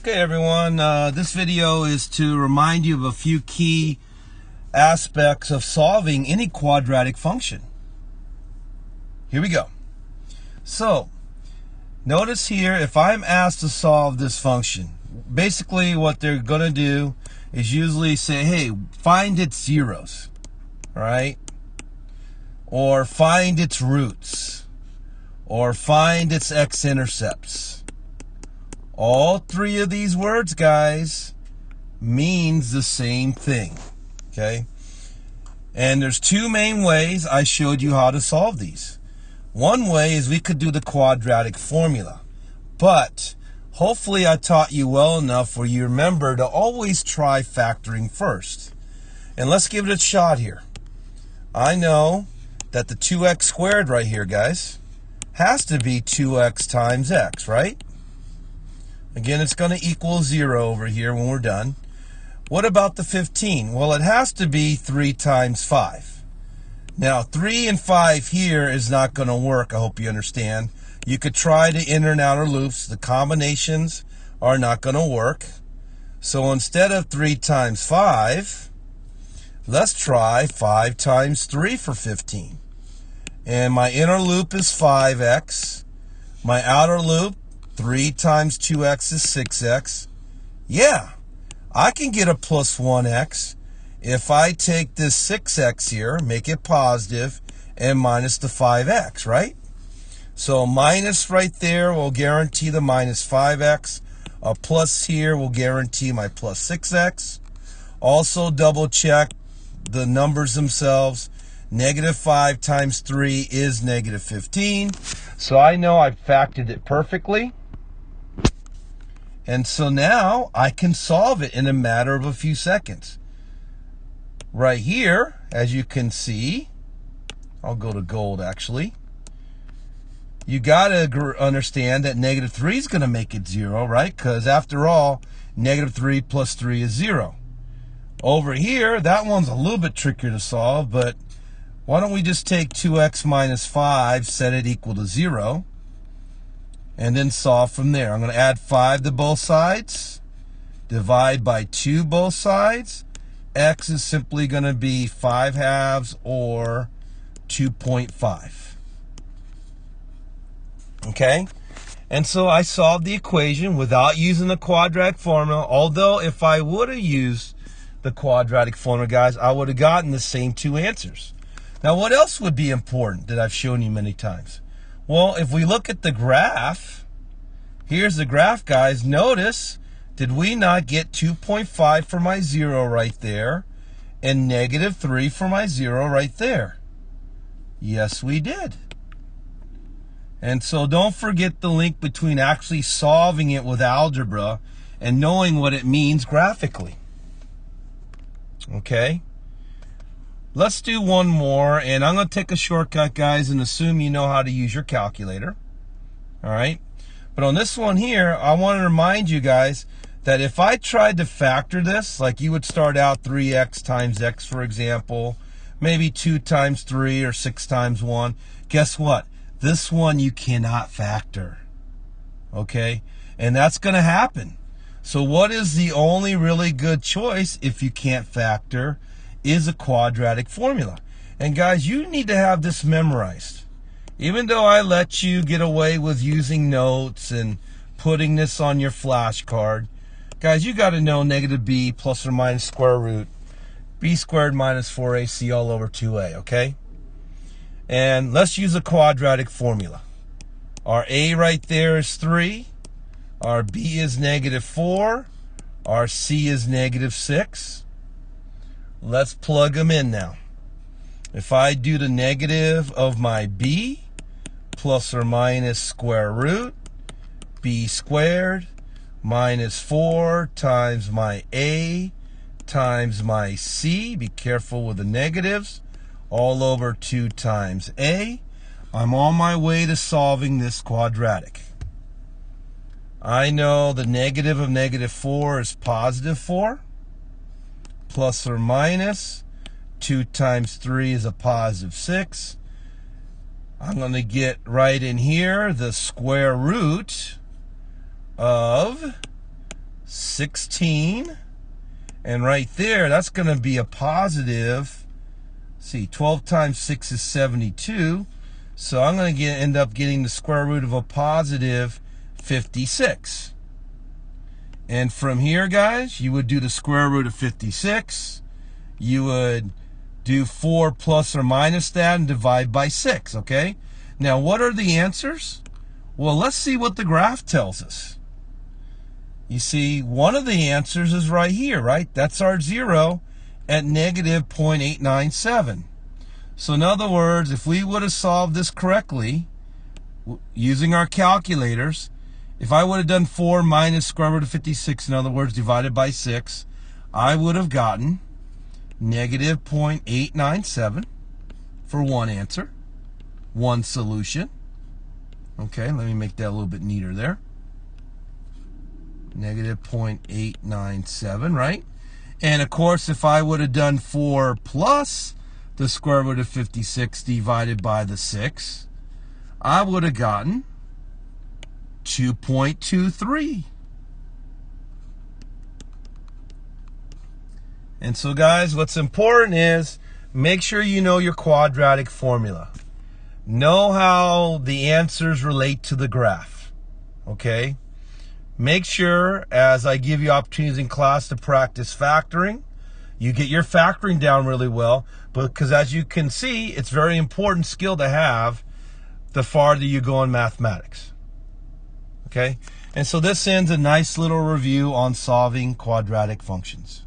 Okay, everyone, this video is to remind you of a few key aspects of solving any quadratic function. Here we go. So, notice here, if I'm asked to solve this function, basically what they're going to do is usually say, hey, find its zeros, right? Or find its roots, or find its x-intercepts. All three of these words, guys, means the same thing, okay? And there's two main ways I showed you how to solve these. One way is we could do the quadratic formula, but hopefully I taught you well enough where you remember to always try factoring first. And let's give it a shot here. I know that the 2x squared right here, guys, has to be 2x times x, right? Again, it's going to equal 0 over here when we're done. What about the 15? Well, it has to be 3 times 5. Now, 3 and 5 here is not going to work, I hope you understand. You could try the inner and outer loops. The combinations are not going to work. So instead of 3 times 5, let's try 5 times 3 for 15. And my inner loop is 5x. My outer loop, 3 times 2x is 6x. Yeah, I can get a plus 1x if I take this 6x here, make it positive, and minus the 5x, right? So minus right there will guarantee the minus 5x. A plus here will guarantee my plus 6x. Also double check the numbers themselves. Negative 5 times 3 is negative 15. So I know I've factored it perfectly. And so now I can solve it in a matter of a few seconds. Right here, as you can see, I'll go to gold actually. You got to understand that negative 3 is going to make it 0, right? Because after all, negative 3 plus 3 is 0. Over here, that one's a little bit trickier to solve, but why don't we just take 2x minus 5, set it equal to 0. And then solve from there. I'm going to add 5 to both sides. Divide by 2 both sides. X is simply going to be 5 halves or 2.5. Okay? And so I solved the equation without using the quadratic formula. Although if I would have used the quadratic formula, guys, I would have gotten the same two answers. Now, what else would be important that I've shown you many times? Well, if we look at the graph, here's the graph, guys. Notice, did we not get 2.5 for my 0 right there and negative 3 for my 0 right there? Yes, we did. And so don't forget the link between actually solving it with algebra and knowing what it means graphically. Okay? Let's do one more, and I'm going to take a shortcut, guys, and assume you know how to use your calculator. All right? But on this one here, I want to remind you guys that if I tried to factor this, like you would start out 3x times x, for example, maybe 2 times 3 or 6 times 1, guess what? This one you cannot factor. Okay? And that's going to happen. So what is the only really good choice if you can't factor? Is a quadratic formula. And guys, you need to have this memorized. Even though I let you get away with using notes and putting this on your flashcard, guys, you got to know negative b plus or minus square root b squared minus 4ac all over 2a, okay? And let's use a quadratic formula. Our a right there is 3. Our b is negative 4. Our c is negative 6. Let's plug them in now. If I do the negative of my b plus or minus square root b squared minus 4 times my a times my c, be careful with the negatives, all over 2 times a, I'm on my way to solving this quadratic. I know the negative of negative 4 is positive 4. Plus or minus 2 times 3 is a positive 6. I'm going to get right in here the square root of 16. And right there, that's going to be a positive. See, 12 times 6 is 72. So I'm going to end up getting the square root of a positive 56. And from here, guys, you would do the square root of 56. You would do 4 plus or minus that and divide by 6, okay? Now, what are the answers? Well, let's see what the graph tells us. You see, one of the answers is right here, right? That's our 0 at negative 0.897. So in other words, if we would have solved this correctly using our calculators, if I would have done 4 minus square root of 56, in other words, divided by 6, I would have gotten negative 0.897 for one answer, one solution. Okay, let me make that a little bit neater there. Negative 0.897, right? And of course, if I would have done 4 plus the square root of 56 divided by the 6, I would have gotten 2.23. And so, guys, what's important is make sure you know your quadratic formula. Know how the answers relate to the graph, okay? Make sure, as I give you opportunities in class to practice factoring, you get your factoring down really well, because as you can see, it's a very important skill to have the farther you go in mathematics, okay? And so this ends a nice little review on solving quadratic functions.